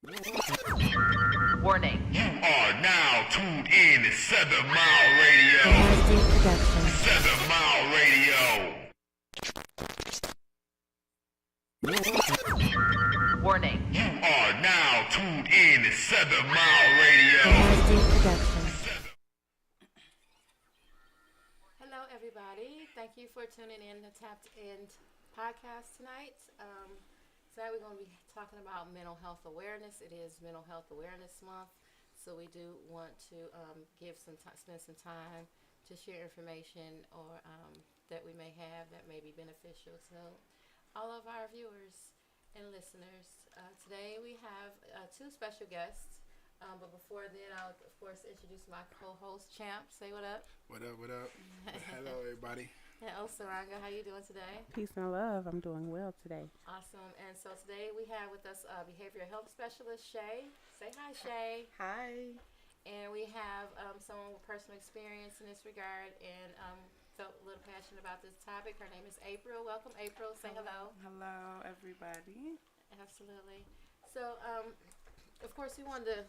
Warning. You are now tuned in to 7 Mile Radio. Production. 7 Mile Radio. Warning. You are now tuned in to 7 Mile Radio. Production. Hello, everybody. Thank you for tuning in to Tapped In podcast tonight. Today we're going to be talking about mental health awareness. It is Mental Health Awareness Month, so we do want to spend some time to share information or that we may have that may be beneficial to all of our viewers and listeners. Today we have two special guests. But before then, I'll, of course, introduce my co-host, Champ. Say what up. What up, what up? Hello, everybody. And Osaranga, how you doing today? Peace and love. I'm doing well today. Awesome. And so today we have with us behavioral health specialist, Shay. Say hi, Shay. Hi. And we have someone with personal experience in this regard and felt a little passionate about this topic. Her name is April. Welcome, April. Say hello. Hello, everybody. Absolutely. So, of course, we want to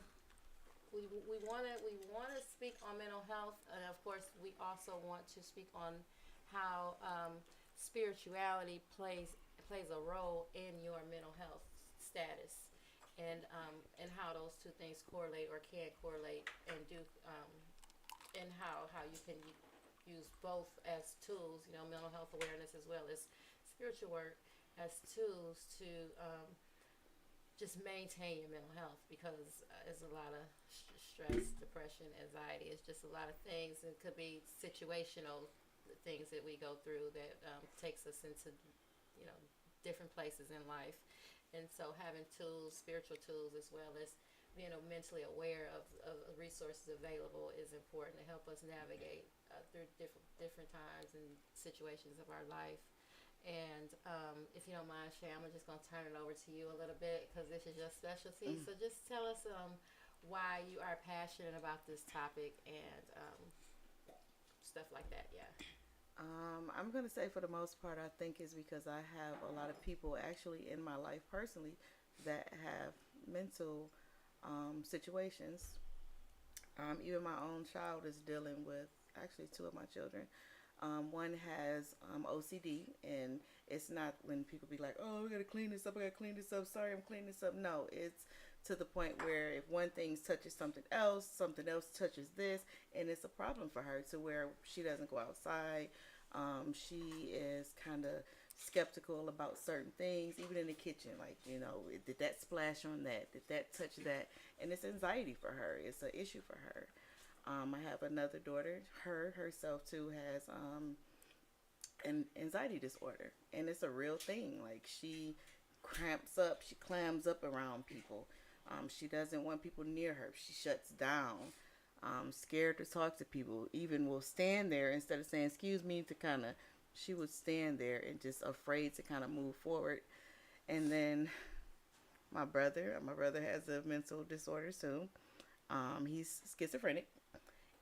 speak on mental health, and of course, we also want to speak on how spirituality plays a role in your mental health status, and how those two things correlate or can correlate, and and how you can use both as tools. Mental health awareness as well as spiritual work as tools to just maintain your mental health, because there's a lot of stress, depression, anxiety. It's just a lot of things. It could be situational things that we go through that takes us into different places in life. And so having tools, spiritual tools, as well as being mentally aware of resources available is important to help us navigate through different times and situations of our life. And if you don't mind, Shay, I'm just going to turn it over to you a little bit, because this is your specialty. So just tell us why you are passionate about this topic and stuff like that. Yeah. I'm going to say for the most part, I think is because I have a lot of people actually in my life personally that have mental situations. Even my own child is dealing with, actually two of my children. One has OCD, and it's not when people be like, oh, we got to clean this up, sorry, I'm cleaning this up. No, it's to the point where if one thing touches something else touches this, and it's a problem for her to where she doesn't go outside. She is kind of skeptical about certain things, even in the kitchen, like, did that splash on that? Did that touch that? And it's anxiety for her. It's an issue for her. I have another daughter. Herself too has an anxiety disorder, and it's a real thing. Like, she cramps up, she clams up around people. She doesn't want people near her. She shuts down. Scared to talk to people. Even will stand there instead of saying excuse me she would stand there and just afraid to kind of move forward. And then my brother has a mental disorder too. He's schizophrenic.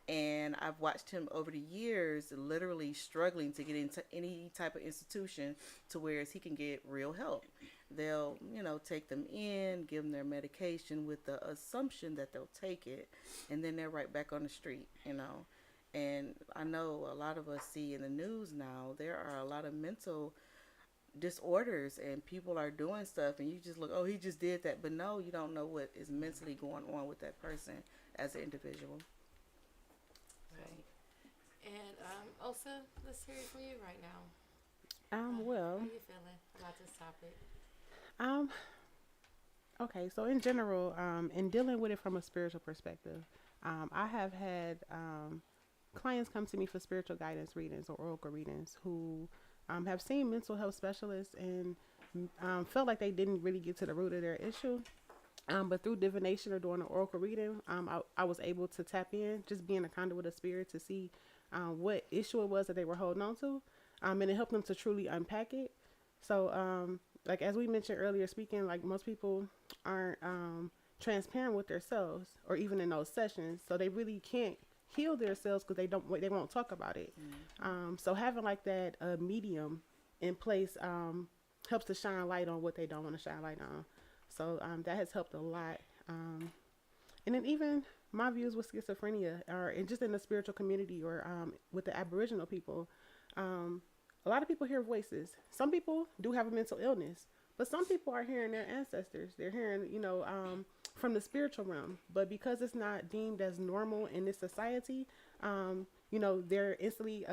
And I've watched him over the years literally struggling to get into any type of institution to where he can get real help. They'll, take them in, give them their medication with the assumption that they'll take it, and then they're right back on the street, And I know a lot of us see in the news now, there are a lot of mental disorders, and people are doing stuff, and you just look, oh, he just did that. But no, you don't know what is mentally going on with that person as an individual. Right. And Osa, let's hear it from you right now. Well, How are you feeling about this topic? Okay, so in general, in dealing with it from a spiritual perspective, I have had clients come to me for spiritual guidance readings or oracle readings who have seen mental health specialists and felt like they didn't really get to the root of their issue. But through divination or during an oracle reading, I was able to tap in, just being a conduit of spirit, to see what issue it was that they were holding on to, and it helped them to truly unpack it. So, like as we mentioned earlier, speaking, like most people aren't transparent with themselves, or even in those sessions, so they really can't heal themselves because they won't talk about it. So having like that medium in place helps to shine light on what they don't want to shine light on. So that has helped a lot. And then even my views with schizophrenia, or and just in the spiritual community, or with the Aboriginal people, a lot of people hear voices. Some people do have a mental illness, but some people are hearing their ancestors. They're hearing, from the spiritual realm. But because it's not deemed as normal in this society, they're instantly,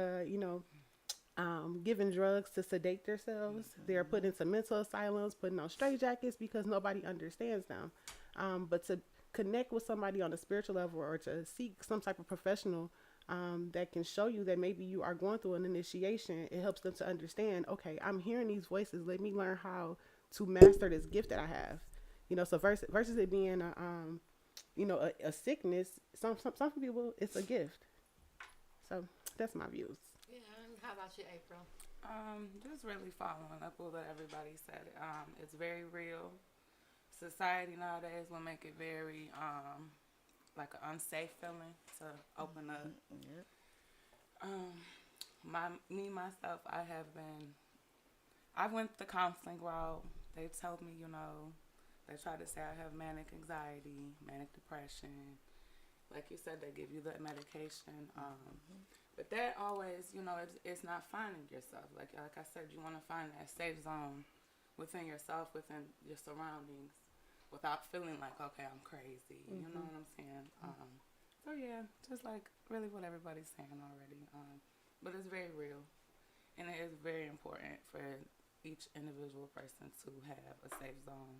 given drugs to sedate themselves. They're put into mental asylums, putting on straitjackets because nobody understands them. But to connect with somebody on a spiritual level, or to seek some type of professional that can show you that maybe you are going through an initiation, it helps them to understand, okay, I'm hearing these voices. Let me learn how to master this gift that I have. So versus it being a sickness, some people, it's a gift. So that's my views. Yeah, and how about you, April? Just really following up with what everybody said. It's very real. Society nowadays will make it very like an unsafe feeling to open up. Yep. Myself, I went the counseling route. They told me, they try to say I have manic anxiety, manic depression. Like you said, they give you the medication. But that always, it's not finding yourself. Like I said, you want to find that safe zone within yourself, within your surroundings, without feeling like, okay, I'm crazy. You know what I'm saying? So yeah, just like really what everybody's saying already. But it's very real, and it is very important for each individual person to have a safe zone.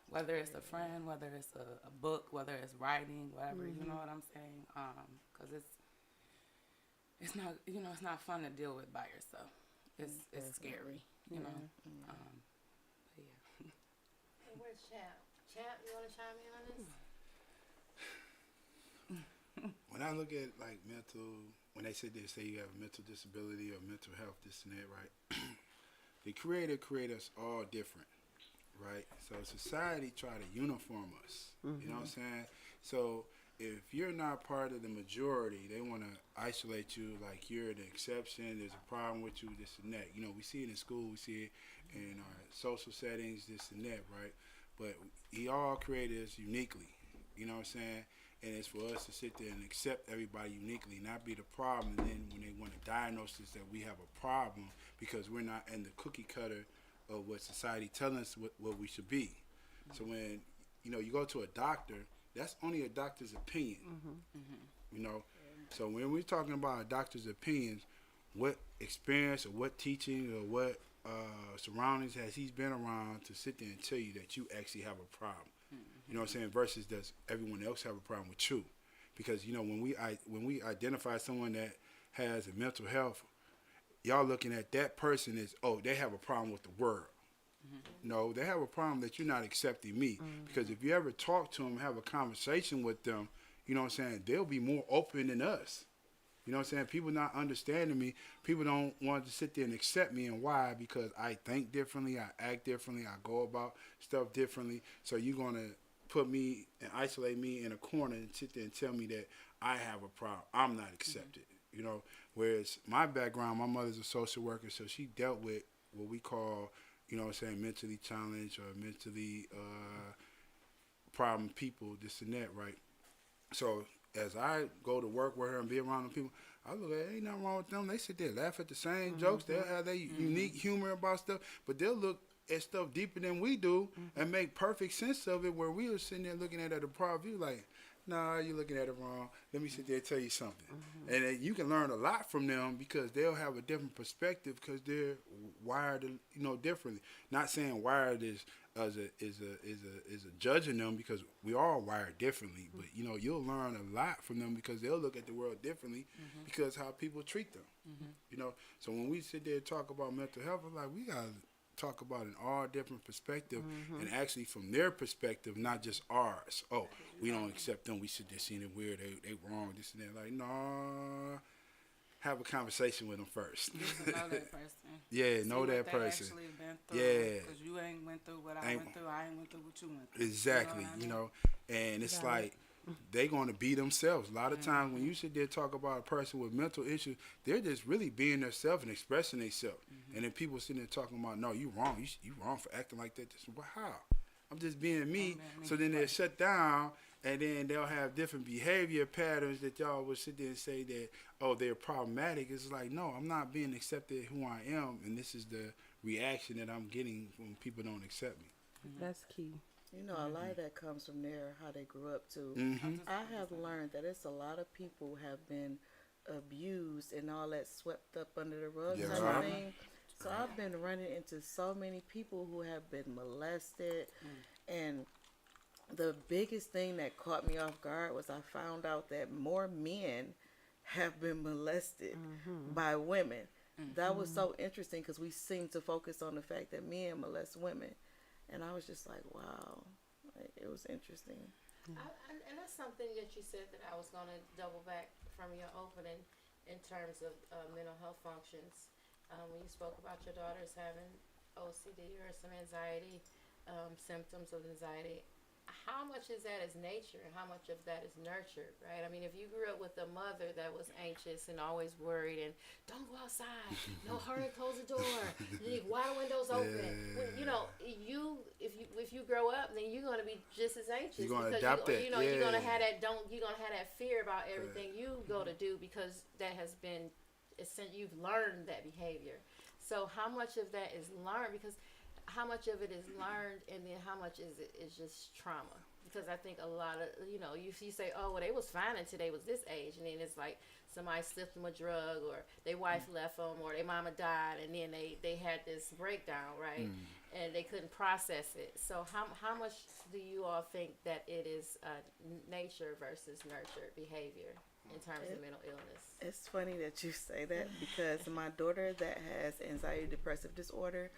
Whether it's a friend, whether it's a book, whether it's writing, whatever, you know what I'm saying? Because it's not, it's not fun to deal with by yourself. It's scary, But yeah. Hey, where's Champ? Champ, you want to chime in on this? When I look at like when they say you have a mental disability or mental health, this and that, right? The Creator created us all different, right? So society try to uniform us. You know what I'm saying? So if you're not part of the majority, they want to isolate you like you're the exception. There's a problem with you, this and that. We see it in school, we see it in our social settings, this and that, right? But he all created us uniquely. You know what I'm saying? And it's for us to sit there and accept everybody uniquely, not be the problem. And then when they want to diagnose us that we have a problem because we're not in the cookie cutter of what society tells us what we should be. So when, you go to a doctor, that's only a doctor's opinion. So when we're talking about a doctor's opinions, what experience or what teaching or what surroundings has he been around to sit there and tell you that you actually have a problem? You know what I'm saying? Versus does everyone else have a problem with you? Because when we identify someone that has a mental health, y'all looking at that person as, they have a problem with the world. No, they have a problem that you're not accepting me. Because if you ever talk to them, have a conversation with them, you know what I'm saying, they'll be more open than us. You know what I'm saying? People not understanding me. People don't want to sit there and accept me. And why? Because I think differently. I act differently. I go about stuff differently. So you're going to put me and isolate me in a corner and sit there and tell me that I have a problem. I'm not accepted. Whereas my background, my mother's a social worker. So she dealt with what we call, mentally challenged or mentally problem people, this and that, right? So as I go to work with her and be around the people, I look at, ain't nothing wrong with them. They sit there, laugh at the same jokes. They'll have their unique humor about stuff, but they'll look at stuff deeper than we do and make perfect sense of it, where we were sitting there looking at it at a problem view like, nah, you're looking at it wrong. Let me sit there and tell you something. And you can learn a lot from them because they'll have a different perspective because they're wired, differently. Not saying wired is a judging them, because we all wired differently. But you'll learn a lot from them because they'll look at the world differently because how people treat them. So when we sit there and talk about mental health, I'm like, we gotta talk about an all different perspective, and actually from their perspective, not just ours. Oh, we don't accept them. We sit there seeing it weird. They wrong. This and that. Like, no. Have a conversation with them first. Know that person. Yeah, see know that person. Actually been through. Yeah. Because you ain't went through what I went through. I ain't went through what you went through. Exactly. And it's like they going to be themselves. A lot of times when you sit there and talk about a person with mental issues, they're just really being themselves and expressing themselves. And then people sitting there talking about, no, you wrong. You wrong for acting like that. Well, how? I'm just being me. me. So then they'll Right. shut down, and then they'll have different behavior patterns that y'all would sit there and say that, oh, they're problematic. It's like, no, I'm not being accepted who I am, and this is the reaction that I'm getting when people don't accept me. That's key. You know, a lot of that comes from their how they grew up too. Mm-hmm. I have learned that it's a lot of people have been abused and all that swept up under the rug type Yeah. of thing. So I've been running into so many people who have been molested, and the biggest thing that caught me off guard was I found out that more men have been molested by women. That was so interesting because we seem to focus on the fact that men molest women, and I was just like, wow, like, it was interesting. And that's something that you said that I was going to double back from your opening in terms of mental health functions. When you spoke about your daughters having OCD or some anxiety, symptoms of anxiety, how much is that is nature and how much of that is nurtured, right? I mean, if you grew up with a mother that was anxious and always worried and don't go outside, no, hurry, close the door, leave wide windows open. When, you know, if you grow up, then you're gonna be just as anxious. You're gonna because adapt it. you know, you're gonna Yeah. have you're gonna have that fear about everything you go to do because that has been, you've learned that behavior. So how much of that is learned? Because how much of it is learned, and then how much is it is just trauma? Because I think a lot of, you know, you say, oh, well, they was fine until they was this age, and then it's like somebody slipped them a drug, or their wife left them, or their mama died, and then they had this breakdown, right? And they couldn't process it. So how much do you all think that it is nature versus nurtured behavior in terms of mental illness? It's funny that you say that because my daughter that has anxiety depressive disorder,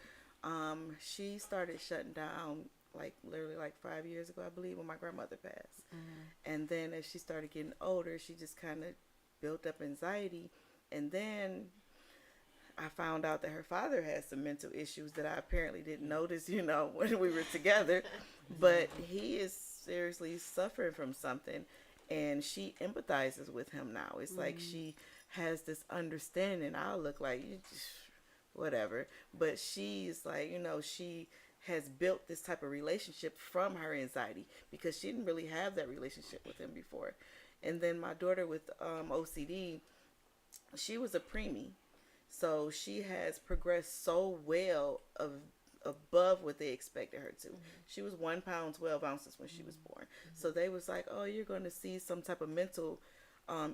she started shutting down like literally like 5 years ago, I believe, when my grandmother passed. And then as she started getting older, she just kind of built up anxiety. And then I found out that her father had some mental issues that I apparently didn't notice, you know, when we were together. But he is seriously suffering from something, and she empathizes with him now. It's like she has this understanding. I'll look like, you just, whatever. But she's like, you know, she has built this type of relationship from her anxiety because she didn't really have that relationship with him before. And then my daughter with OCD, she was a preemie. So she has progressed so well above what they expected her to. She was 1 pound 12 ounces when she was born. So they was like, oh, you're going to see some type of mental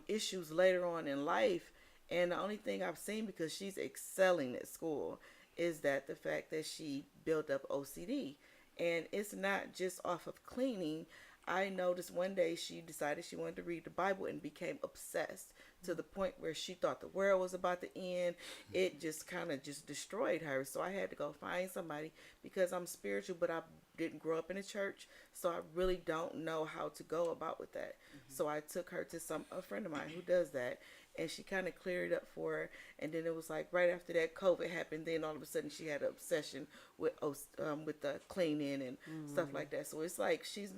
issues later on in life. And the only thing I've seen, because she's excelling at school, is that the fact that she built up OCD. And it's not just off of cleaning. I noticed one day she decided she wanted to read the Bible and became obsessed to the point where she thought the world was about to end. It just kind of just destroyed her. So I had to go find somebody, because I'm spiritual, but I didn't grow up in a church. So I really don't know how to go about with that. So I took her to a friend of mine who does that. And she kind of cleared it up for her. And then it was like right after that COVID happened, then all of a sudden she had an obsession with the cleaning and stuff like that. So it's like she's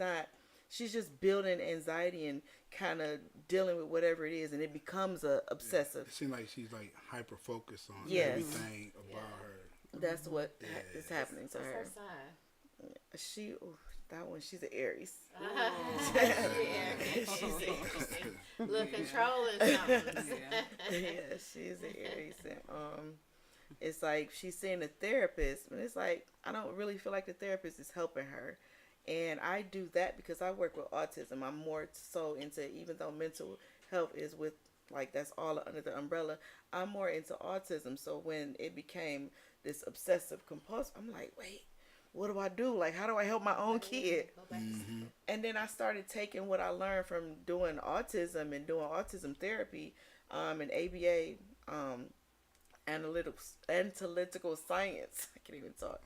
just building anxiety and kind of dealing with whatever it is, and it becomes a obsessive. It seems like she's like hyper focused on Yes. everything about her. That's what is happening to What's her. her sign? She, that one, she's an Aries. She's look, controlling something. Yeah, she's an Aries. And, it's like she's seeing a therapist, and it's like I don't really feel like the therapist is helping her. And I do that because I work with autism. I'm more so into, even though mental health is with, like, that's all under the umbrella, I'm more into autism. So when it became this obsessive compulsive, I'm like, wait, what do I do? Like, how do I help my own kid? And then I started taking what I learned from doing autism and doing autism therapy, and ABA, analytical science. I can't even talk.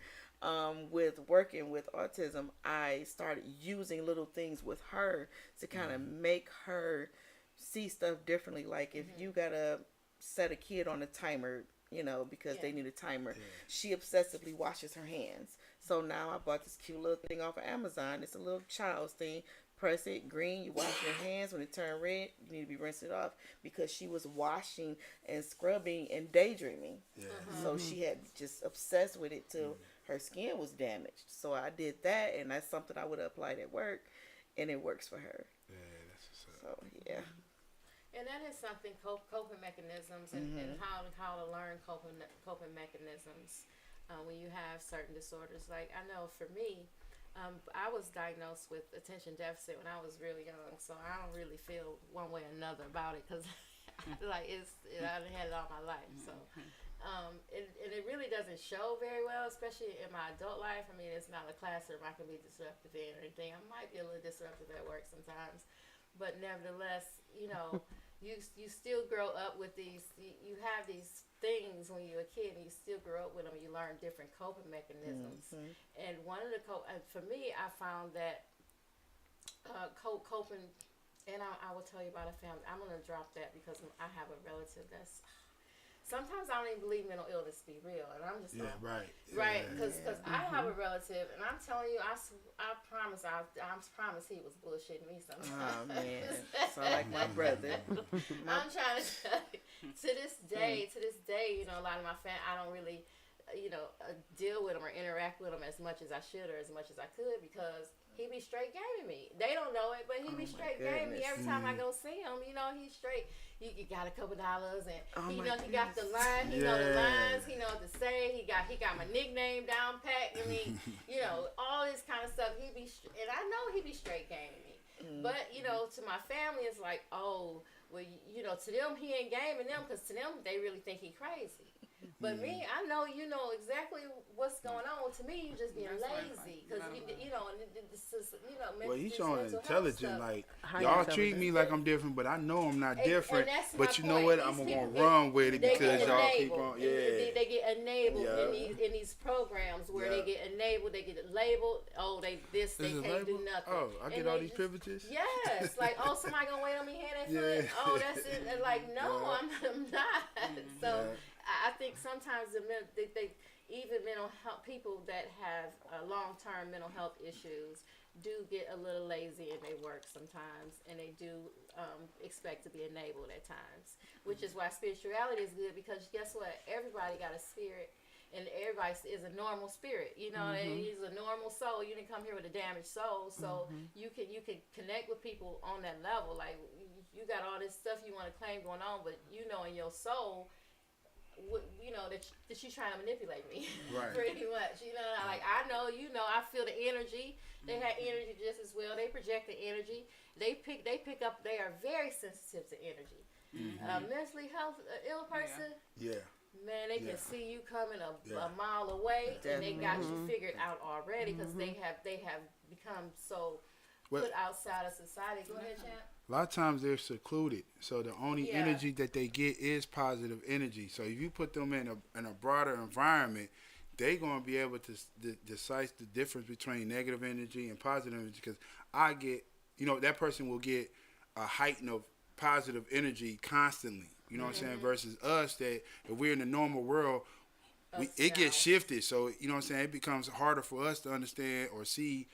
With working with autism, I started using little things with her to kind of make her see stuff differently. Like if you gotta set a kid on a timer, you know, because they need a timer, she obsessively washes her hands. So now I bought this cute little thing off of Amazon. It's a little child's thing. Press it, green, you wash your hands. When it turn red, you need to be rinsing it off, because she was washing and scrubbing and daydreaming. So she had just obsessed with it to her skin was damaged. So I did that, and that's something I would have applied at work, and it works for her. Yeah, that's what's up. So yeah. And that is something, coping mechanisms and how to learn coping mechanisms when you have certain disorders. Like I know for me, I was diagnosed with attention deficit when I was really young, so I don't really feel one way or another about it because like I've had it all my life. So it really doesn't show very well, especially in my adult life. I mean, it's not a classroom I can be disruptive in or anything. I might be a little disruptive at work sometimes, but nevertheless, you know. You still grow up with these. You have these things when you're a kid, and you still grow up with them. And you learn different coping mechanisms. And one of the for me, I found that coping. And I will tell you about a family. I'm gonna drop that because I have a relative that's. Sometimes I don't even believe mental illness to be real, and I'm just like, right, because I have a relative, and I'm telling you, I promise he was bullshitting me sometimes. Oh man, sound like my brother. I'm trying to tell you, to this day, you know, a lot of my family, I don't really, you know, deal with them or interact with them as much as I should or as much as I could because he be straight gaming me. They don't know it, but he be straight gaming me every time I go see him. You know, he's straight. You got a couple dollars, and he got the line. He know the lines. He know what to say. He got my nickname down pat. I mean, you know, all this kind of stuff. And I know he be straight gaming me. But you know, to my family, it's like, oh, well, you know, to them he ain't gaming them because to them they really think he crazy. But me, I know you know exactly what's going on. To me, you just being lazy because you know, and this is, you know. Well, he's showing intelligent. Like Highly y'all intelligent. treat me like I'm different, but I know I'm not different. And that's But my you know point. what? I'm These gonna people run with it they because get y'all keep enabled. on. Yeah. They get enabled Yeah. in these programs where Yeah. they get enabled. They get labeled. Oh, they Is can't it do labeled? nothing. Oh, I And get all they these just- privileges. Yes, like oh, somebody gonna wait on me hand and Yeah. foot. Oh, that's it. And like no, Yeah. I'm not. So Yeah. I think sometimes they even mental health people that have long-term mental health issues do get a little lazy in their work sometimes, and they do expect to be enabled at times, which is why spirituality is good because guess what? Everybody got a spirit. And everybody is a normal spirit, you know. And he's a normal soul. You didn't come here with a damaged soul, so you can connect with people on that level. Like you got all this stuff you want to claim going on, but you know in your soul, you know that she's trying to manipulate me, Right. pretty much. You know, like I know, you know, I feel the energy. They have energy just as well. They project the energy. They pick up. They are very sensitive to energy. Mentally ill person. Yeah. Man, they Yeah. can see you coming a Yeah. mile away, and they got you Definitely. figured out already because they have become so Well- put outside of society. Go ahead, champ. A lot of times they're secluded, so the only Yeah. energy that they get is positive energy. So if you put them in a broader environment, they're gonna be able to decide the difference between negative energy and positive energy. Because I get, you know, that person will get a heighten of positive energy constantly. You know what I'm saying? Versus us, that if we're in the normal world, it gets shifted. So you know what I'm saying? It becomes harder for us to understand or see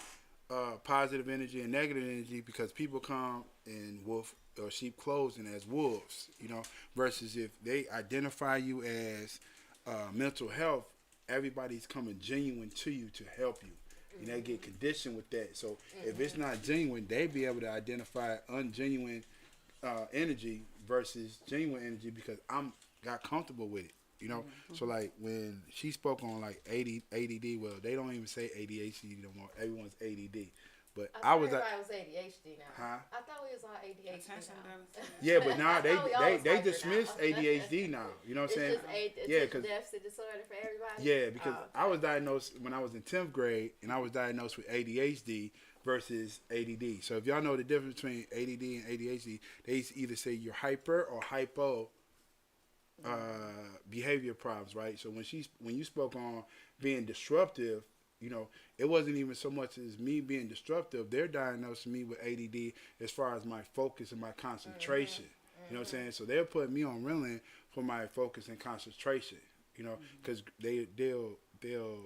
positive energy and negative energy because people come in wolf or sheep clothing as wolves, you know, versus if they identify you as mental health, everybody's coming genuine to you to help you. And they get conditioned with that. So if it's not genuine, they be able to identify ungenuine energy versus genuine energy because I'm got comfortable with it. You know, so like when she spoke on like ADD, well, they don't even say ADHD no more. Everyone's ADD. But I was like, everybody was ADHD now. Huh? I thought we was all ADHD Attention now. deficit. yeah, but now I thought we always they hyper dismiss now. ADHD now. You know what I'm saying? It's Yeah, just 'cause- deficit disorder for everybody. Yeah, because Oh, I was diagnosed when I was in 10th grade, and I was diagnosed with ADHD versus ADD. So if y'all know the difference between ADD and ADHD, they either say you're hyper or hypo behavior problems, right? So when you spoke on being disruptive, you know, it wasn't even so much as me being disruptive. They're diagnosing me with ADD as far as my focus and my concentration. You know what I'm saying? So they're putting me on Ritalin for my focus and concentration. You know, because they'll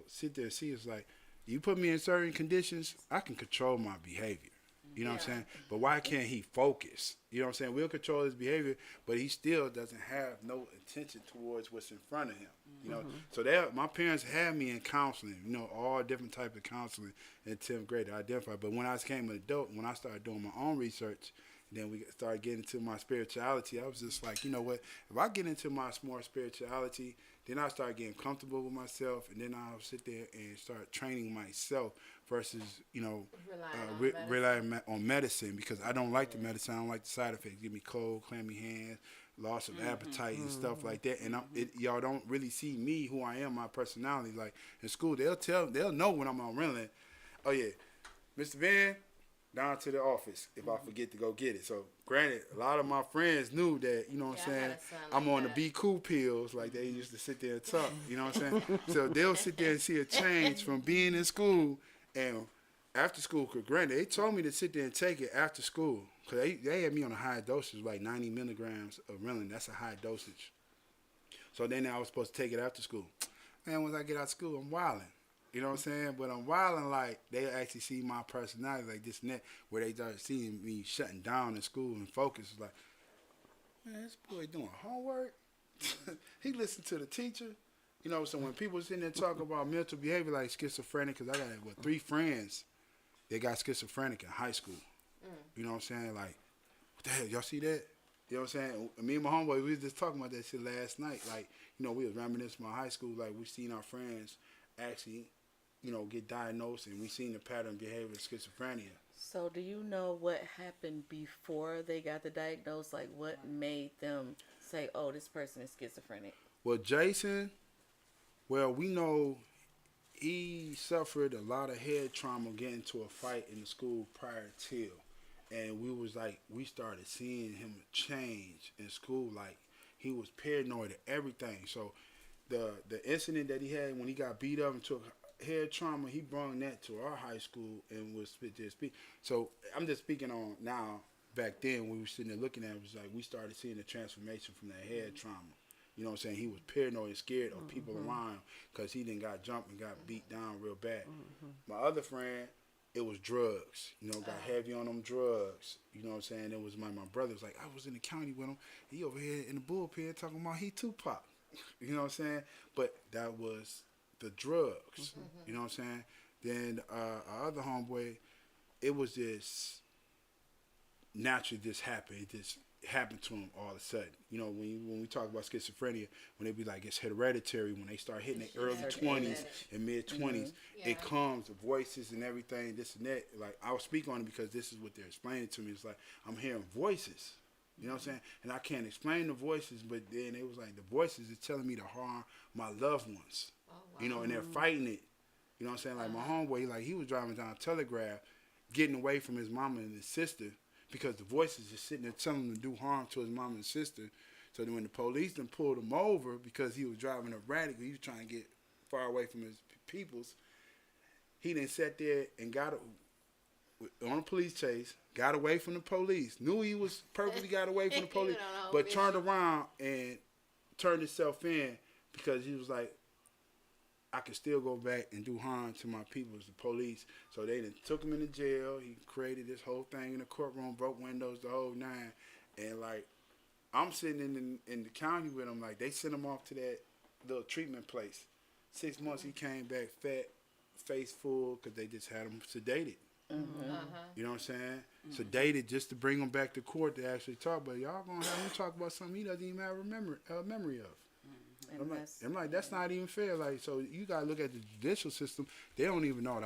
sit there and see it's like, you put me in certain conditions, I can control my behavior. You know what I'm saying? But why can't he focus? You know what I'm saying? We'll control his behavior, but he still doesn't have no attention towards what's in front of him. You know, so my parents had me in counseling. You know, all different type of counseling in 10th grade to identify. But when I became an adult, when I started doing my own research, then we started getting into my spirituality. I was just like, you know what? If I get into my more spirituality, then I start getting comfortable with myself, and then I'll sit there and start training myself versus, you know, relying on medicine, because I don't like the medicine. I don't like the side effects. Give me cold, clammy hands, loss of appetite and stuff like that. And y'all don't really see me, who I am, my personality. Like in school, they'll know when I'm on Ritalin. Oh yeah, Mr. Van, down to the office if I forget to go get it. So granted, a lot of my friends knew that, you know what I'm saying, I'm on the Be Cool pills, like they used to sit there and talk, you know what I'm saying? So they'll sit there and see a change from being in school and after school, because granted, they told me to sit there and take it after school, because they had me on a high dosage, like 90 milligrams of Ritalin. That's a high dosage. So then I was supposed to take it after school. Man, once I get out of school, I'm wilding. You know what I'm saying? But I'm wilding like they actually see my personality like this and that, where they start seeing me shutting down in school and focus. It's like, man, this boy doing homework. He listened to the teacher. You know, so when people sitting there talking about mental behavior like schizophrenic, because I got 3 friends that got schizophrenic in high school. You know what I'm saying? Like, what the hell, y'all see that? You know what I'm saying? Me and my homeboy, we was just talking about that shit last night. Like, you know, we was reminiscing about high school. Like, we seen our friends actually, you know, get diagnosed, and we seen the pattern behavior of schizophrenia. So do you know what happened before they got the diagnosis? Like, what made them say, oh, this person is schizophrenic? Well, Jason, we know he suffered a lot of head trauma getting into a fight in the school prior to. And we started seeing him change in school. Like, he was paranoid of everything. So the incident that he had when he got beat up and took head trauma, he brought that to our high school and was speak. So I'm just speaking on now. Back then, when we were sitting there looking at it, was like we started seeing the transformation from that head trauma. You know what I'm saying? He was paranoid and scared of people around because he didn't got jumped and got beat down real bad. My other friend, it was drugs. You know, got heavy on them drugs. You know what I'm saying? It was my brother was like, I was in the county with him. He over here in the bullpen talking about he Tupac. You know what I'm saying? But that was the drugs. You know what I'm saying? Then our other homeboy, it was just naturally just happened. It just happened to him all of a sudden. You know, when we talk about schizophrenia, when they be like it's hereditary, when they start hitting the early 20s and mid 20s, it comes, the voices and everything, this and that. Like, I'll speak on it because this is what they're explaining to me. It's like, I'm hearing voices. You know what I'm saying? And I can't explain the voices, but then it was like the voices is telling me to harm my loved ones. Oh, wow. You know, and they're fighting it. You know what I'm saying? Like, my homeboy, like, he was driving down Telegraph, getting away from his mama and his sister, because the voices just sitting there telling him to do harm to his mom and sister. So then when the police then pulled him over because he was driving erratic, he was trying to get far away from his peoples, he then sat there and got on a police chase, got away from the police, knew he was perfectly got away from the police, but turned around and turned himself in because he was like, I can still go back and do harm to my people, the police. So they then took him into jail. He created this whole thing in the courtroom, broke windows, the whole 9. And, like, I'm sitting in the county with him. Like, they sent him off to that little treatment place. 6 months he came back fat, face full, because they just had him sedated. You know what I'm saying? Sedated just to bring him back to court to actually talk. But y'all going to have him talk about something he doesn't even have a memory of. I'm like, that's not even fair. Like, so you gotta look at the judicial system. They don't even know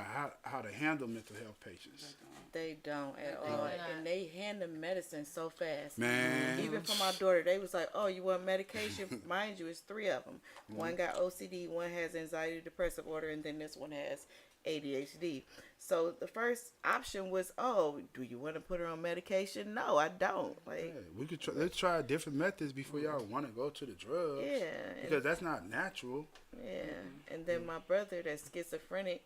how to handle mental health patients. They don't at all, and they hand them medicine so fast. Man, even for my daughter, they was like, "Oh, you want medication?" Mind you, it's 3 of them. One got OCD, one has anxiety depressive order, and then this one has ADHD. So the first option was, oh, do you want to put her on medication? No, I don't. Like, we could let's try different methods before y'all want to go to the drugs. Yeah, because that's not natural. Yeah, and then my brother that's schizophrenic.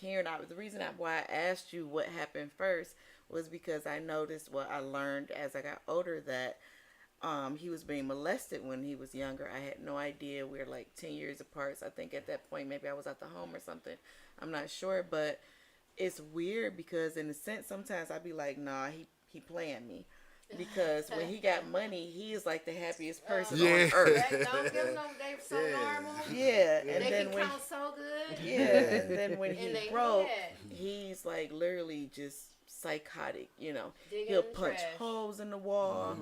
The reason why I asked you what happened first was because I noticed I learned as I got older that he was being molested when he was younger. I had no idea. We were like 10 years apart. So I think at that point, maybe I was at the home or something. I'm not sure. But it's weird because in a sense sometimes I be like, nah, he playing me. Because when he got money, he is like the happiest person Yeah. on earth. Don't give them, they so normal. Yeah, and They then can when count so good. yeah, and then when And he they broke, mad. he's like literally just psychotic. You know, Digging he'll in the punch trash. holes in the wall.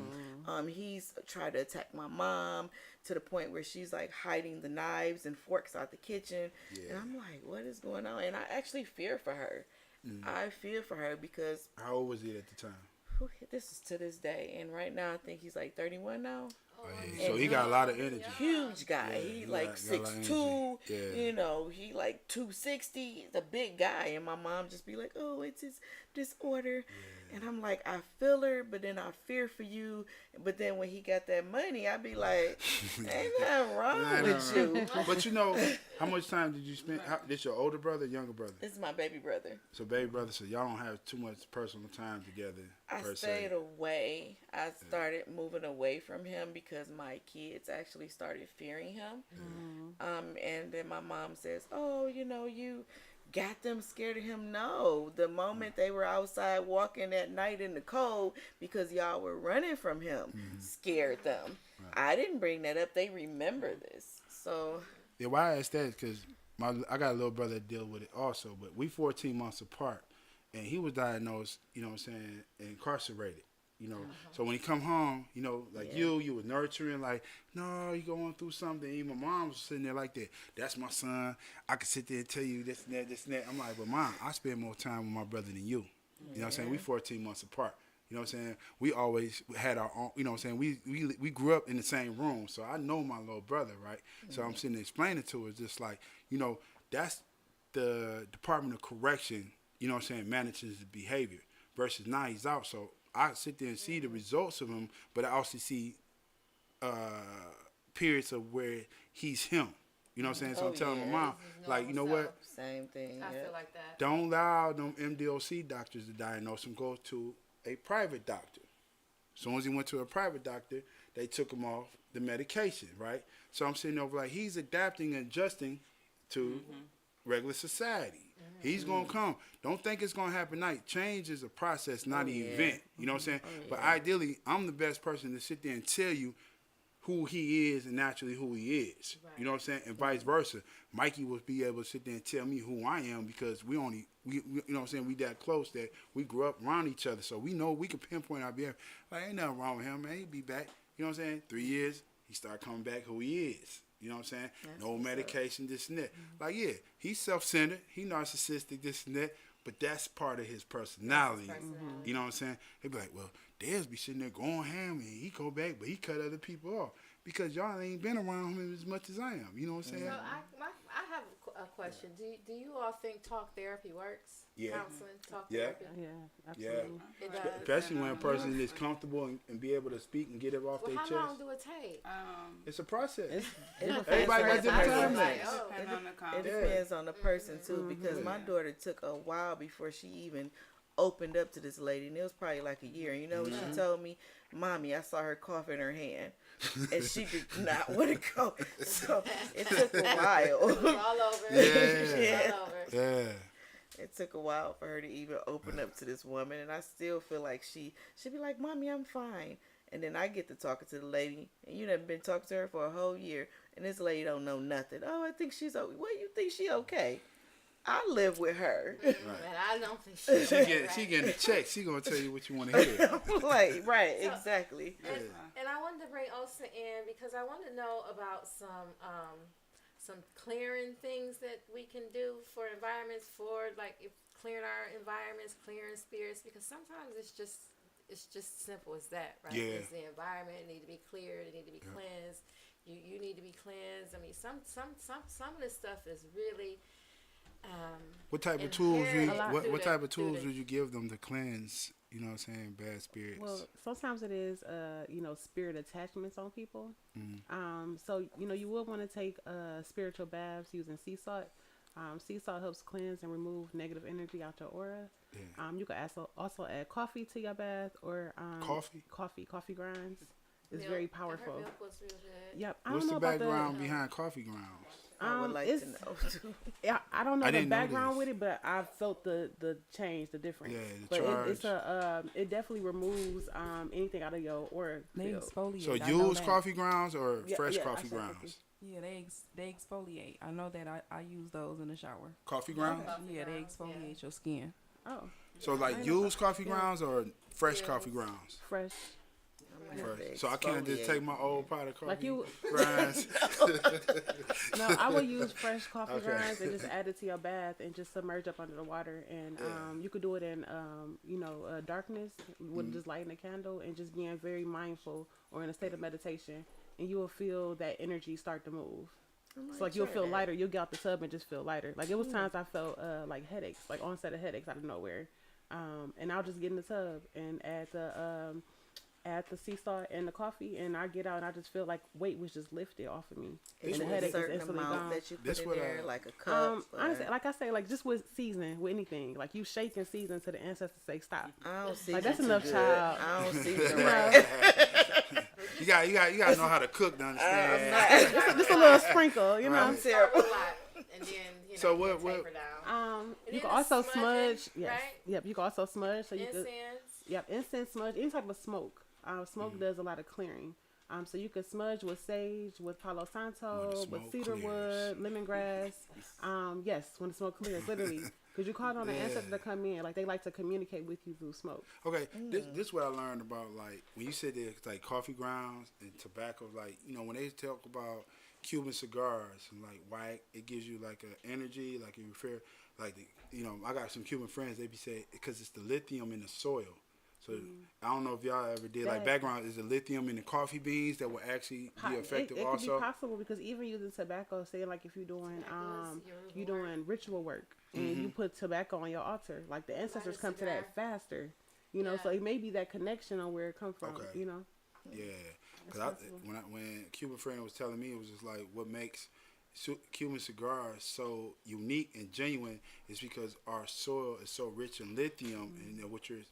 He's tried to attack my mom to the point where she's like hiding the knives and forks out the kitchen, and I'm like, what is going on? And I actually fear for her. I fear for her because How old was he at the time? this is to this day, and right now I think he's like 31 now. Oh, yeah. So he got a lot of energy. Huge guy. Yeah, he he like got a lot of 6'2". energy. Yeah. You know, he like 260. The big guy, and my mom just be like, "Oh, it's his disorder," and I'm like, I feel her, but then I fear for you. But then when he got that money, I be like, "Ain't nothing wrong with you." But you know, how much time did you spend? This your older brother, younger brother? This is my baby brother. So baby brother, so y'all don't have too much personal time together. I per stayed se. away. I started moving away from him because my kids actually started fearing him. And then my mom says, "Oh, you know, you got them scared of him." No, the moment they were outside walking at night in the cold because y'all were running from him, scared them. I didn't bring that up. They remember this. So Yeah, why I asked that is because I got a little brother that deal with it also, but we 14 months apart, and he was diagnosed, you know what I'm saying, incarcerated. You know, so when he come home, you know, like you was nurturing, like, no, you going through something. Even my mom was sitting there like that. That's my son. I could sit there and tell you this and that, this and that. I'm like, but mom, I spend more time with my brother than you. You know what I'm saying? We 14 months apart. You know what I'm saying? We always had our own, you know what I'm saying? We grew up in the same room, so I know my little brother, right? So I'm sitting there explaining to her, just like, you know, that's the Department of Correction, you know what I'm saying, manages his behavior versus now he's out. So I sit there and see the results of him, but I also see periods of where he's him. You know what I'm saying? So I'm telling my mom, like, you know what? same thing. I yeah. feel like that. Don't allow them MDOC doctors to diagnose him. Go to a private doctor. As soon as he went to a private doctor, they took him off the medication, right? So I'm sitting over like he's adapting and adjusting to regular society. He's going to come. Don't think it's going to happen tonight. Change is a process, not an event. You know what I'm saying? But ideally, I'm the best person to sit there and tell you who he is and naturally who he is. Right. You know what I'm saying? And vice versa. Mikey will be able to sit there and tell me who I am because we you know what I'm saying, we that close that we grew up around each other. So we know we can pinpoint our behavior. Like, ain't nothing wrong with him, man. He'll be back. You know what I'm saying? 3 years, he start coming back who he is. You know what I'm saying? No medication, this and that. Like, yeah, he's self-centered. He narcissistic, this and that. But that's part of his personality. You know what I'm saying? They be like, well, Dez be sitting there going ham and he go back, but he cut other people off. Because y'all ain't been around him as much as I am. You know what I'm saying? So I have a question. Do you all think talk therapy works? Yeah. Counseling, talk Yeah. therapy. Yeah, absolutely. It does. Especially when a person is comfortable and be able to speak and get it off Well, their how chest. long do it take? It's a process. It depends Everybody on got the different person. time Like, frames. oh, Depending on the It conversation. depends on the person too, because my daughter took a while before she even opened up to this lady, and it was probably like a year. You know what she told me? Mommy, I saw her cough in her hand, and she did not want to go. So it took a while. all over. Yeah. All over. Yeah. It took a while for her to even open up to this woman, and I still feel like she'd be like, "Mommy, I'm fine." And then I get to talking to the lady, and you done been talking to her for a whole year, and this lady don't know nothing. Oh, I think she's okay. What, you think she okay? I live with her. And I don't think she. She getting a check. She gonna tell you what you want to hear. Like, right, exactly. And I wanted to bring Osa in because I want to know about some clearing things that we can do for environments, for like if clearing our environments, clearing spirits, because sometimes it's just simple as that, right? Yeah. It's the environment need to be cleared, it need to be cleansed. You need to be cleansed. I mean, some of this stuff is really. What type of tools? What type of tools student. would you give them to cleanse? You know what I'm saying? Bad spirits. Well, sometimes it is, spirit attachments on people. So, you would want to take spiritual baths using sea salt. Sea salt helps cleanse and remove negative energy out your aura. Yeah. You can also add coffee to your bath or coffee grinds. It's very powerful. Milk was real good. Yep. I What's don't the know about background behind coffee grounds? I would like to know too. Yeah, I don't know I the didn't know background this. with it, but I felt the change, the difference. Yeah, the but it's charge. it definitely removes anything out of your aura They field. exfoliate. So I know use that. coffee grounds or Yeah, fresh yeah, I coffee said grounds? Yeah, they exfoliate. I know that I use those in the shower. Coffee grounds? Yeah, they grounds, exfoliate yeah. your skin. Oh, So like used coffee grounds or fresh coffee grounds? fresh. I'm gonna have to Fresh. So I can't just exfoliate. take my old pot of coffee Like you- grinds. No, I would use fresh coffee Okay. grinds and just add it to your bath and just submerge up under the water. And you could do it in darkness with just lighting a candle and just being very mindful or in a state of meditation, and you will feel that energy start to move. So like you'll feel lighter. You'll get out the tub and just feel lighter. Like it was times I felt like headaches, like onset of headaches out of nowhere, and I'll just get in the tub and add the sea salt and the coffee, and I get out and I just feel like weight was just lifted off of me, Is and the it a headache was certain instantly amount gone. that you This put in what there, I- like a cup? or- Honestly, like I say, like just with season, with anything, like you shake and season to the ancestors say stop. I don't see Like, that's too enough, good. child. I don't see the You right. know, You got to know how to cook to understand. just a little sprinkle, you know. Right. Start with a lot, and then So you what- taper down. You then can the also smudging, smudge. Yes. right? Yep. You can also smudge. So you could. Incense. Yep. Incense, smudge, any type of smoke. Smoke does a lot of clearing. So you could smudge with sage, with Palo Santo, When the with smoke cedar clears. wood, lemongrass. Yes, when the smoke clears, literally, because you call on the ancestor to come in, like they like to communicate with you through smoke. Okay, this is what I learned about, like, when you said there's, like, coffee grounds and tobacco, like, when they talk about Cuban cigars and, like, why it gives you, like, a energy, like, you refer, like, I got some Cuban friends, they be saying, because it's the lithium in the soil. So, I don't know if y'all ever did, like, That- background, is the lithium in the coffee beans that will actually be effective it could also? be possible because even using tobacco, say like if you're doing your reward. ritual work Mm-hmm. and you put tobacco on your altar, like the ancestors a come to cigar. that faster. So Yeah. it may be that connection on where it come from. Okay. Yeah, because possible. when Cuban friend was telling me, it was just like what makes Cuban cigars so unique and genuine is because our soil is so rich in lithium, and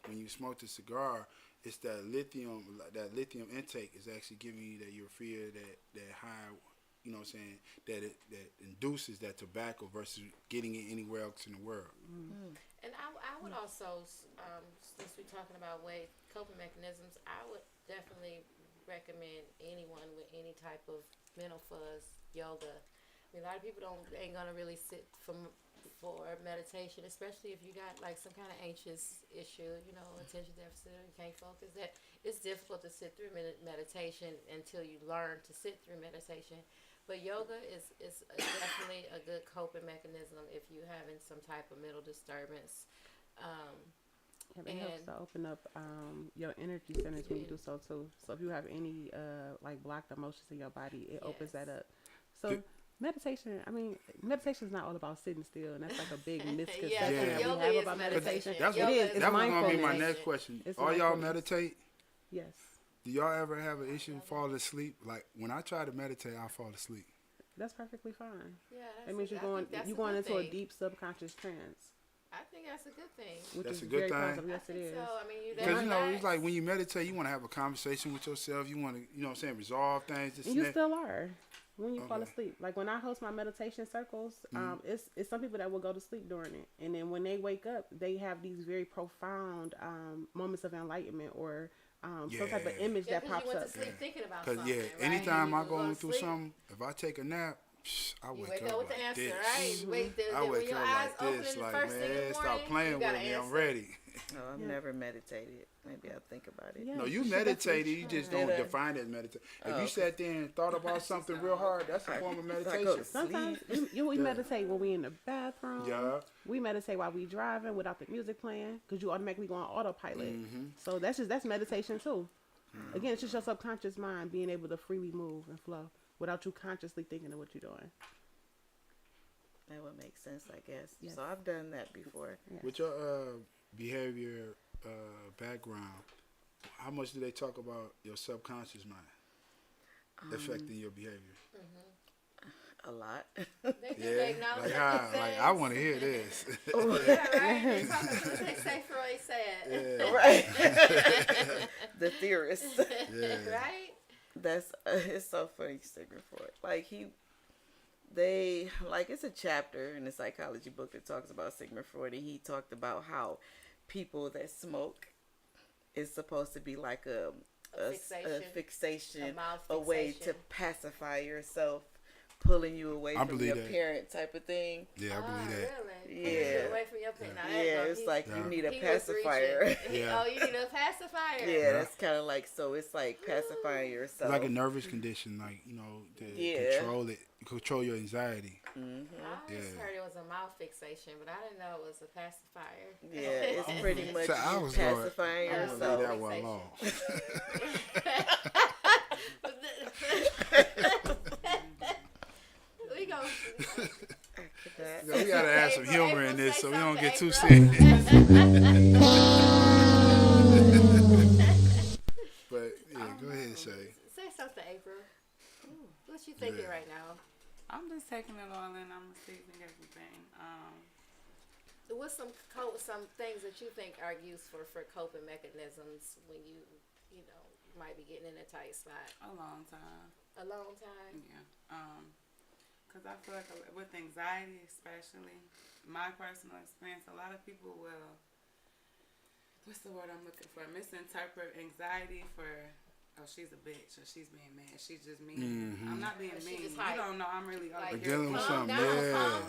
when you smoke the cigar, it's that lithium intake is actually giving you that euphoria, that high, that induces that tobacco versus getting it anywhere else in the world. And I would also, since we're talking about coping mechanisms, I would definitely recommend anyone with any type of mental fuzz yoga. I mean, a lot of people ain't gonna really sit for meditation, especially if you got like some kind of anxious issue, attention deficit, or you can't focus. That it's difficult to sit through meditation until you learn to sit through meditation. But yoga is definitely a good coping mechanism if you're having some type of mental disturbance. It helps to open up your energy centers when you do so too. So if you have any like blocked emotions in your body, it opens that up. So meditation is not all about sitting still, and that's like a big misconception Yeah. that we Yoga have is about meditation. meditation. That's Yoga it is. is It's that was gonna be mindfulness. my next question. It's All y'all mindfulness. meditate? Yes, Do y'all ever have an issue falling asleep? Like when I try to meditate, I fall asleep. that's perfectly fine. Yeah, That means you're going into a deep subconscious trance, I think that's a good thing. which That's is a good very thing. positive. Yes, it I think is. so. I mean, you Because relax. it's like when you meditate, you want to have a conversation with yourself. You want to, resolve things. This And and you that. still are when you fall Okay. asleep. Like when I host my meditation circles, it's some people that will go to sleep during it, and then when they wake up, they have these very profound moments of enlightenment or some type of Yeah. image Yeah, that 'cause you pops went up. to sleep thinking about Because something. right? anytime And I you go to through sleep, something, if I take a nap, I you wake wake up up with like the answer, this. right? You wake I when wake your up eyes like open this, in the like, first thing in the man, morning, stop playing you with got me. an I'm answer. ready. No, I've never meditated. Maybe I'll think about it. Yeah, No, you should definitely meditated. You just try. don't Did I? define it as meditation. If Oh, you sat there and thought about something real hard, that's a form of I go to meditation. Sometimes sleep. we meditate when we in the bathroom. Yeah. We meditate while we driving without the music playing because you automatically go on autopilot. Mm-hmm. So that's meditation too. Again, it's just your subconscious mind being able to freely move and flow without you consciously thinking of what you're doing. That would make sense, I guess. Yes. So I've done that before. With your behavior background, how much do they talk about your subconscious mind affecting your behavior? A lot. They do. They acknowledge like what how? he Like says. I want to hear this. Yeah, right. They talk about what they say Freud said. Right. The theorist. Yeah. Right? That's it's so funny, Sigmund Freud. Like they like it's a chapter in the psychology book that talks about Sigmund Freud, and he talked about how people that smoke is supposed to be like a fixation, mouth a way to fixation. pacify yourself, pulling you away I from believe your that. parent type of thing. Yeah, I believe that. Really? Yeah. Away from your parent. Now, Yeah, it's like Yeah. you need a he was pacifier. reaching. Yeah. Oh, you need a pacifier. Yeah, that's kind of like, so it's like pacifying It's yourself. like a nervous condition, like, you know, to Yeah. control your anxiety. I always Yeah. heard it was a mouth fixation, but I didn't know it was a pacifier. Yeah, it's pretty much So I you was going- pacifying I'm gonna leave yourself. that one alone. We go. That- So we gotta add some humor in this so we don't get too serious. serious. But yeah, go ahead, Shay. Say something, April. What you thinking Yeah. right now? I'm just taking it all in. I'm receiving everything. What's some things that you think are useful for coping mechanisms when you might be getting in a tight spot? A long time. A long time. Yeah. Because I feel like with anxiety, especially, my personal experience, a lot of people will, what's the word I'm looking for? Misinterpret anxiety for, oh, she's a bitch, or she's being mad. She's just mean. Mhm. I'm not being Or she mean. just You hype. don't know. I'm really over Like, here. dealing with calm something, down, yeah. calm down.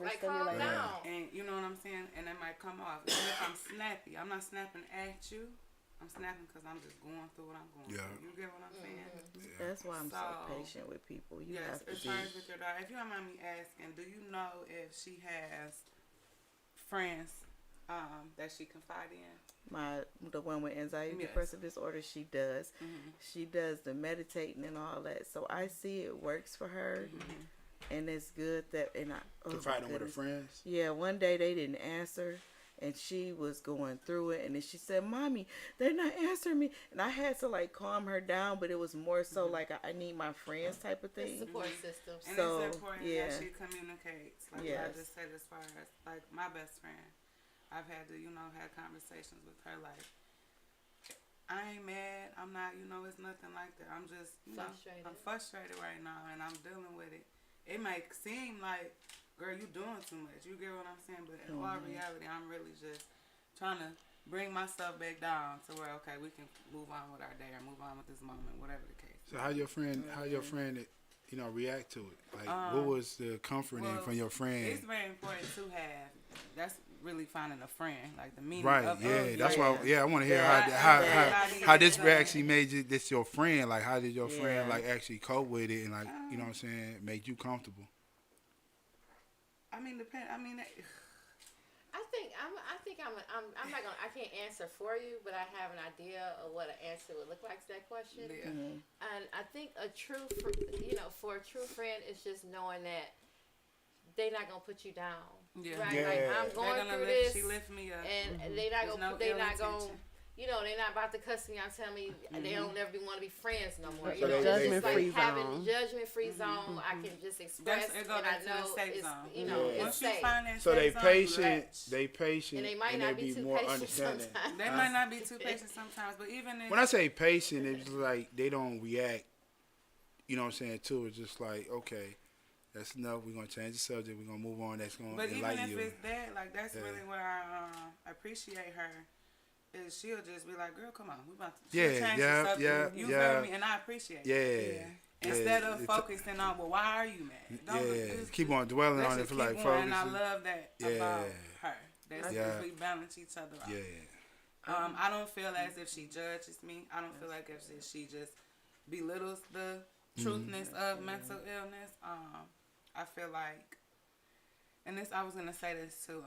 Like, calm Overstimulated. down. And you know what I'm saying? And it might come off. Even if I'm snappy, I'm not snapping at you. I'm snapping because I'm just going through what I'm going Yeah. through. You get what I'm saying? That's why I'm so So- patient with people. You Yes, have to as be. far as with your daughter, if you don't mind me asking, do you know if she has friends that she confide in? The one with anxiety Yes. depressive disorder, she does. Mm-hmm. She does the meditating and all that. So I see it works for her, and it's good that. And Confiding with her goodness. friends. Yeah, one day they didn't answer, and she was going through it, and then she said, "Mommy, they're not answering me," and I had to like calm her down, but it was more so like I need my friends type of The thing. support system. And So, it's important yeah. that she communicates. Like I Yes. just said, as far as like my best friend, I've had to, have conversations with her like, I ain't mad. I'm not, it's nothing like that. I'm just, Frustrated. I'm frustrated right now, and I'm dealing with it. It might seem like, girl, you doing too much. You get what I'm saying? But in all reality, I'm really just trying to bring myself back down to where, okay, we can move on with our day or move on with this moment, whatever the case. So how your friend react to it? Like what was the comforting from your friend? It's very important to have. That's really finding a friend, like the meaning Right, of yeah, that's why. friend. Yeah, I want to hear Yeah, how this actually made this your friend. Like, how did your friend Yeah. like actually cope with it and like you know what I'm saying, make you comfortable? I mean, I'm not gonna. I can't answer for you, but I have an idea of what an answer would look like to that question. yeah. And I think for a true friend, it's just knowing that they're not gonna put you down. Yeah. Right. Yeah. Like I'm They're going gonna through lift, this, she lift me up. and they're not There's gonna. no They're ill not gonna. intention. They're not about to cuss me out, and tell me they don't ever want to be friends no more. So You know, they- it's just Judgment-free like having zone. judgment-free zone. I can just express, It go and I back to the know safe it's zone. it's Once you safe. find that So they safe zone, patient, relax. And they might not be too more patient understanding. sometimes. They might not be too patient sometimes, but even if When I say patient, it's like they don't react. You know what I'm saying? Too, it's just like okay, that's enough. We're gonna change the subject. We're gonna move on. That's gonna But even enlighten if you. it's that, like that's Yeah. really where I appreciate her. Is she'll just be like, girl, come on, we about to Yeah, she'll change yeah, the subject. yeah, You yeah. feel me? And I appreciate Yeah. it. Yeah. Instead of It's- focusing on, well, why are you mad? Just keep on dwelling let's on it just for keep like going. And I focusing. love that Yeah. about her. That's Yeah. we balance each other out. Yeah. I don't feel as if she judges me. I don't feel like if she just belittles the truthness of mental illness. I feel like, and this I was gonna say this too.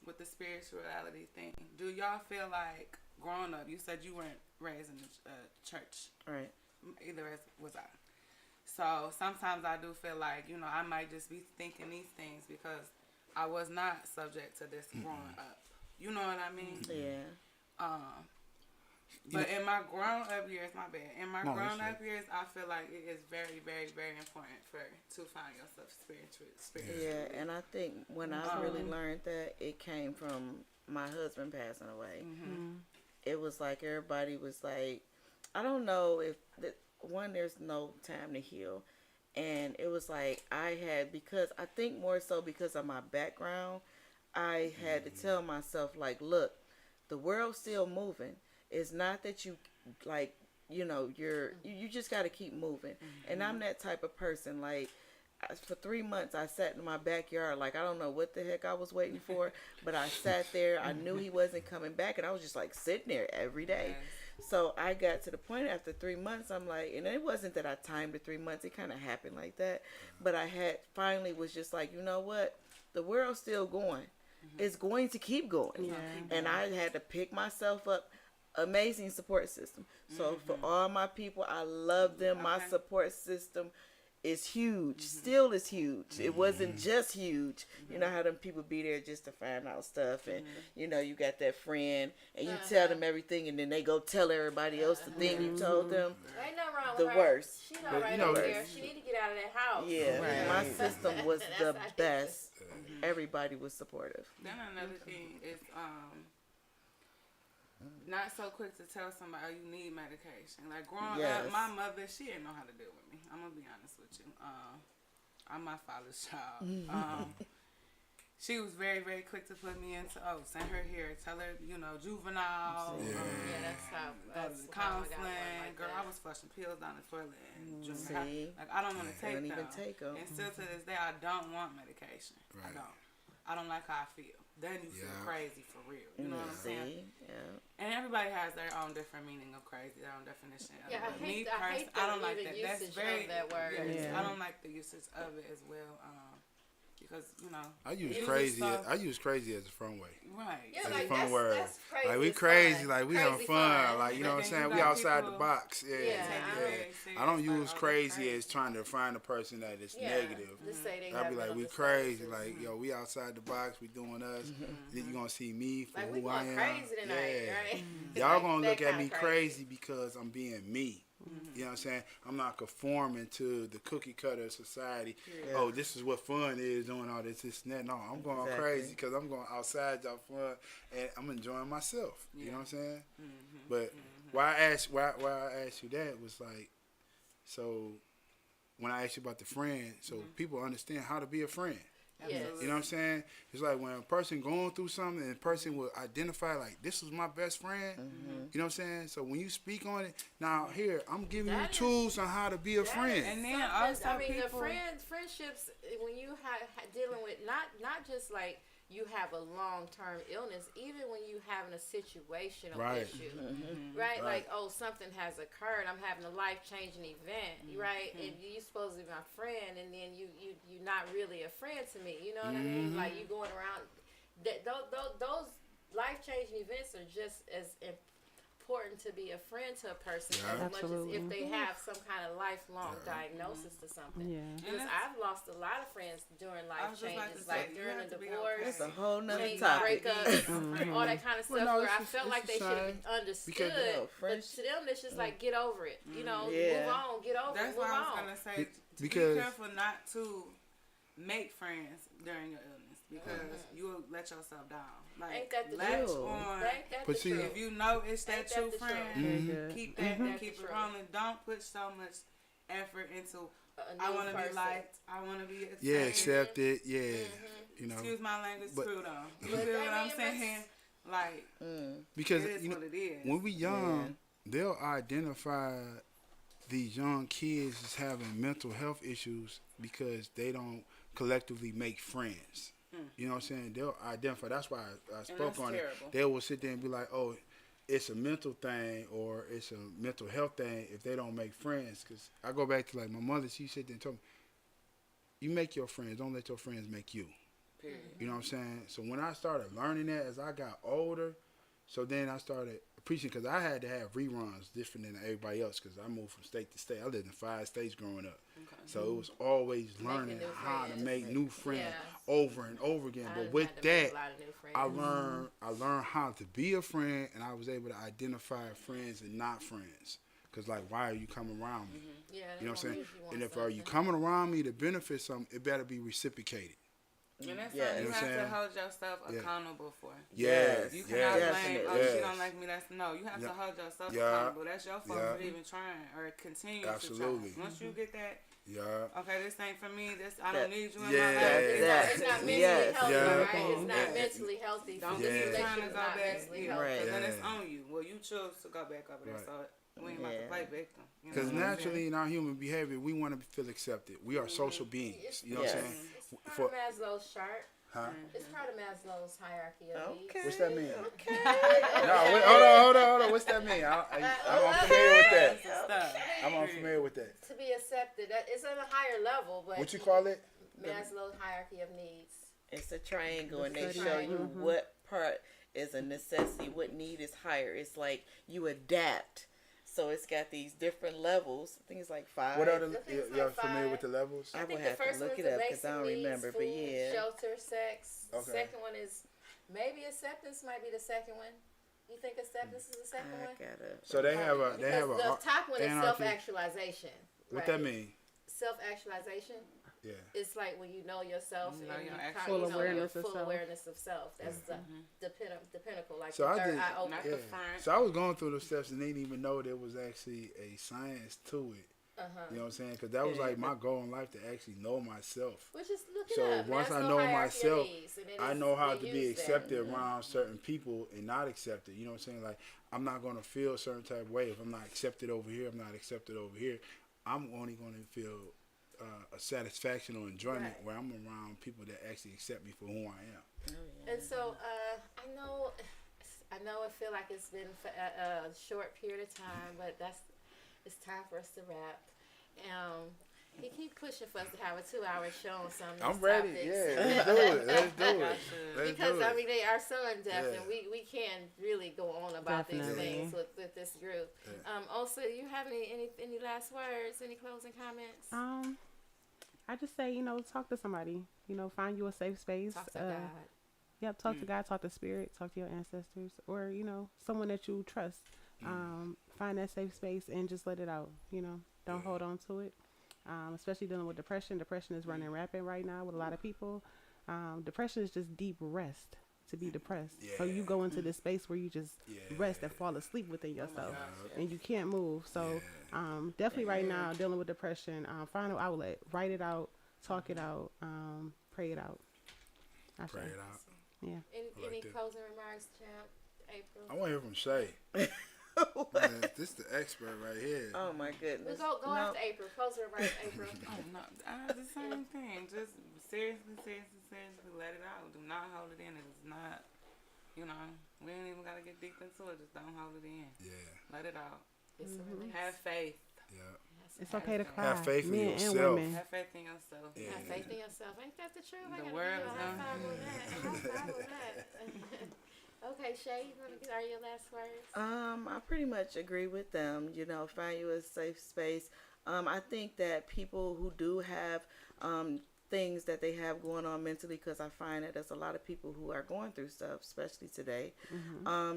With the spirituality thing, do y'all feel like growing up? You said you weren't raised in the church, Right. either as was I. So sometimes I do feel like I might just be thinking these things because I was not subject to this growing up. You know what I mean? Yeah. But in my grown up years, my bad. In my No, grown that's up years, I feel like it is very, very, very important to find yourself spiritually. Yeah, and I think when I really learned that, it came from my husband passing away. It was like everybody was like, I don't know if one, there's no time to heal, And it was like because I think more so because of my background, I had to tell myself, like, look, the world's still moving. It's not that you, like, you just got to keep moving. And I'm that type of person. Like, for 3 months, I sat in my backyard. Like, I don't know what the heck I was waiting for, but I sat there. I knew he wasn't coming back, and I was just, like, sitting there every day. So I got to the point after 3 months, I'm like, and it wasn't that I timed the 3 months. It kind of happened like that. But I finally was just like, you know what? The world's still going. It's going to keep going. Yeah. And I had to pick myself up. Amazing support system. So for all my people, I love them. My support system is huge. Still is huge. It wasn't just huge. You know how them people be there just to find out stuff, and you got that friend, and you tell them everything, and then they go tell everybody else the thing you told them. Ain't nothing wrong The with her. worst. She not right over there. She need to get out of that house. Yeah, my system was the That's best. Everybody was supportive. Then another thing is not so quick to tell somebody, oh, you need medication. Like, growing up, my mother, she didn't know how to deal with me. I'm going to be honest with you. I'm my father's child. She was very, very quick to put me into, send her here, tell her, juvenile. That's how. That's counseling. Girl, I was flushing pills down the toilet. And drinking. Like, I don't want to take them. And still to this day, I don't want medication. Right. I don't like how I feel. Then you feel crazy for real. You know what I'm saying? Yeah. And everybody has their own different meaning of crazy, their own definition. Yeah, I hate I don't like that. usage That's very of that word. I don't like the usage of it as well. Because I use crazy. I use crazy as a fun way. Right. Yeah, As like a fun word. that's crazy. Like we is crazy. fun. Like we Crazy having fun. Like you know what I'm But saying. then We you got outside the people- box. Yeah. Yeah. I don't use Like, crazy as trying to find a person that is negative. Just say they I'd have be like, mental we crazy. disturbances. Like, yo, we outside the box. We doing us. Then you gonna see me for Like, we who I going am. crazy tonight, Yeah. right? Y'all Like, gonna that look at kinda me crazy because I'm being me. You know what I'm saying? I'm not conforming to the cookie cutter society. Oh, this is what fun is, doing all this, and that. No, I'm going crazy because I'm going outside, y'all fun, and I'm enjoying myself. You know what I'm saying? But why I asked you that was like, so when I asked you about the friend, so people understand how to be a friend. Yes. You know what I'm saying? It's like when a person going through something and a person will identify like, this was my best friend. You know what I'm saying? So when you speak on it, now here, I'm giving you That is- tools on how to be a friend. And then Sometimes, also I mean, people, the friendships, when you dealing with not just like you have a long-term illness, even when you having a situational issue, right? Like, oh, something has occurred, I'm having a life-changing event, right? And you supposed to be my friend, and then you're not really a friend to me, you know what I mean? Like, you going around, those life-changing events are just as important to be a friend to a person as much as if they have some kind of lifelong diagnosis to something. Yeah. Because I've lost a lot of friends during life was just about changes, to say, like you during have a to be divorce, That's a whole nother change, topic. breakups, all that kind of stuff. no, where I it's felt like they the should have same. understood, Because, but to them it's just like get over it. You know, Yeah. move on, get over that's it, move why I was on. gonna say to Because- be careful not to make friends during your illness because you will let yourself down. Like, Ain't that the latch truth? on. Ain't that But the see- truth? If you know it's that Ain't that true the friend, truth? keep that and keep the it truth. rolling. Don't put so much effort into A I new want to be person. liked. I want to be accepted. Yeah, accept it. Yeah. You know, Excuse my language, But- screwed on. You But feel I what I'm mean, saying? Like, because it is you know, what it is. when we young, they'll identify these young kids as having mental health issues because they don't collectively make friends. You know what I'm saying? They'll identify. That's why I spoke that's on terrible. it. They will sit there and be like, oh, it's a mental thing or it's a mental health thing if they don't make friends. Because I go back to like my mother, she sit there and told me, you make your friends. Don't let your friends make you. Period. You know what I'm saying? So when I started learning that as I got older, so then I started appreciating because I had to have reruns different than everybody else because I moved from state to state. I lived in 5 states growing up. So it was always learning new how to friends. make new friends Yeah. over and over again. I But done with had to make that, a lot of new friends. I learned how to be a friend and I was able to identify friends and not friends. Because like, why are you coming around me? Yeah, You know what I'm saying? usually want And if are you something. coming around me to benefit something, it better be reciprocated. And that's Yes. something You you know what I'm have to saying? hold yourself Yeah. accountable for. Yes, You yes, cannot blame, Definitely. she yes. don't like me, that's no. You have Yeah. to hold yourself Yeah. accountable. That's your fault Yeah. for even trying or continue Absolutely. to try. Once you get that, Yeah. okay, this ain't for me, I That- don't need you in Yeah. my life. It's not mentally Yes. healthy, Yeah. right? It's not Yeah. mentally healthy. Don't Yeah. get you This trying to relationship go is not back. mentally Yeah. healthy. Right. Then it's Yeah. on you. Well, you chose to go back over there, Right. so we ain't about to Yeah. play victim. You know Because what I'm saying? naturally in our human behavior, we want to feel accepted. We are social beings. You know what I'm Yes. saying? It's For- part of Maslow's chart. Huh? It's part of Maslow's hierarchy of needs. Okay. What's that mean? Okay. No, wait, hold on. What's that mean? I'm unfamiliar with that. Stuff. I'm unfamiliar with that. To be accepted, it's on a higher level, but What you call it? Maslow's hierarchy of needs. It's a triangle, and they Study. show you Mhm. what part is a necessity, what need is higher. It's like you adapt. So it's got these different levels. I think it's like 5. What are I think it's y'all like familiar 5. with the levels? I I would think the have to first look one's it the up because basic I don't needs, remember. But food, yeah. shelter, sex. Okay. Second one is maybe acceptance might be the second one. You think acceptance is the second I one? gotta. So they have a Because the top one is anarchy. self-actualization. What right? that mean? Self-actualization. Yeah. It's like when you know yourself You know and your you actual kind of Full awareness of full self. awareness of self. That's the pinnacle, like So the I third did- eye open. Not Yeah. the front. So I was going through the steps and didn't even know there was actually a science to it. Uh-huh. You know what I'm saying? Because that was like my goal in life to actually know myself. Which is look it So up. once I Maslow know hierarchy of myself, needs, and it I is- know how they to be use that. accepted around certain people and not accepted. You know what I'm saying? Like, I'm not going to feel a certain type of way. If I'm not accepted over here, I'm not accepted over here. I'm only going to feel a satisfaction or enjoyment Right. where I'm around people that actually accept me for who I am. And so I know it feel like it's been for a short period of time, but it's time for us to wrap. He keep pushing for us to have a 2-hour show on some of these I'm ready. topics. Yeah, let's do it. Let's do it. Let's Because do it. I mean they are so in depth, Yeah. and we can really go on about these Definitely. things with this group. Also, you have any last words? Any closing comments? I just say, talk to somebody. Find you a safe space. Talk to God. Yep, talk to God, talk to spirit, talk to your ancestors, or someone that you trust. Find that safe space and just let it out. Don't hold on to it. Especially dealing with depression. Depression is running rampant right now with a lot of people. Depression is just deep rest to be depressed. So you go into this space where you just rest and fall asleep within yourself, and you can't move. So definitely right now dealing with depression. Find an outlet, write it out, talk it out, pray it out. Pray it out. Yeah. Any that. closing remarks, Champ? April? I want to hear from Shay. Man, this the expert right here. Oh my We goodness. go No. after April. Closing remarks, April. Oh, no, the same thing. Just seriously let it out. Do not hold it in. It's not, we ain't even got to get deep into it. Just don't hold it in. Yeah, Let it out. It's a release. Have faith. yeah. It's okay to cry. Have faith in Men and yourself. women. Have faith in yourself. Yeah. Have faith in yourself. Ain't that the truth? I The gotta world give you a is high on- five on that. High five on that. Okay, Shay, are your last words? I pretty much agree with them. Find you a safe space. I think that people who do have things that they have going on mentally, because I find that there's a lot of people who are going through stuff, especially today.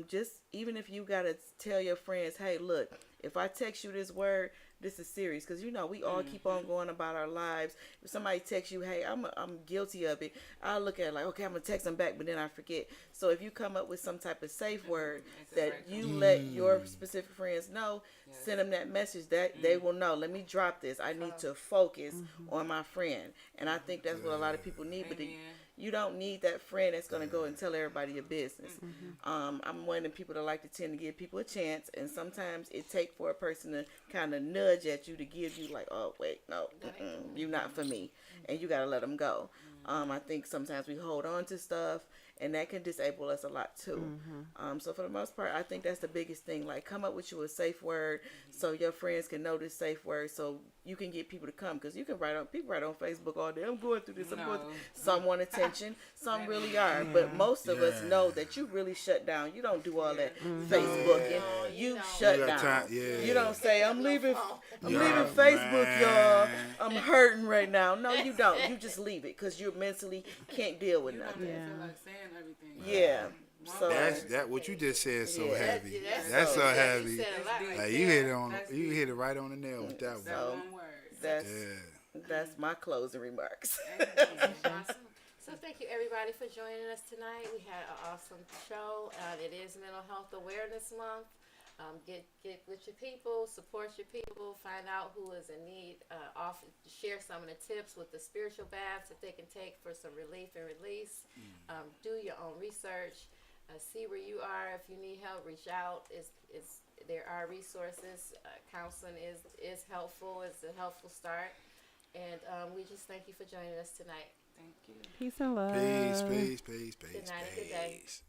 Just even if you gotta tell your friends, hey, look, if I text you this word, this is serious, because we all keep on going about our lives. If somebody texts you, hey, I'm guilty of it, I'll look at it like, okay, I'm gonna text them back, but then I forget. So if you come up with some type of safe word that you let your specific friends know, send them that message that they will know. Let me drop this. I need to focus on my friend, and I think that's what a lot of people need. But you don't need that friend that's gonna go and tell everybody your business. I'm one of the people that like to tend to give people a chance, and sometimes it takes for a person to kind of nudge at you to give you like, oh wait, no, you're not for me, and you gotta let them go. I think sometimes we hold on to stuff, and that can disable us a lot too. So for the most part, I think that's the biggest thing. Like, come up with you a safe word so your friends can know this safe word, so you can get people to come. Because you can people write on Facebook all day, I'm going through this. I'm going through. Some want attention, some really are, but most of us know that you really shut down. You don't do all that Facebooking. You shut You got down. time- yeah. You don't say, I'm leaving Yeah, Facebook, man. y'all. I'm hurting right now. No, you don't. You just leave it because you mentally can't deal with nothing. Yeah. feel like saying everything. Yeah. So That's what you just said is so Yeah. heavy. That's That's so you heavy. said a lot right Like, there. you hit it on. That's You deep. hit it right on the nail with that That one. one word. that's Yeah. that's my closing remarks. Awesome. So So thank you everybody for joining us tonight. We had an awesome show. It is Mental Health Awareness Month. Get with your people, support your people, find out who is in need. Share some of the tips with the spiritual baths that they can take for some relief and release. Do your own research. See where you are. If you need help, reach out. There are resources. Counseling is helpful. It's a helpful start. And we just thank you for joining us tonight. Thank you. Peace and love. Peace, peace, peace, peace, Good night and good day. peace.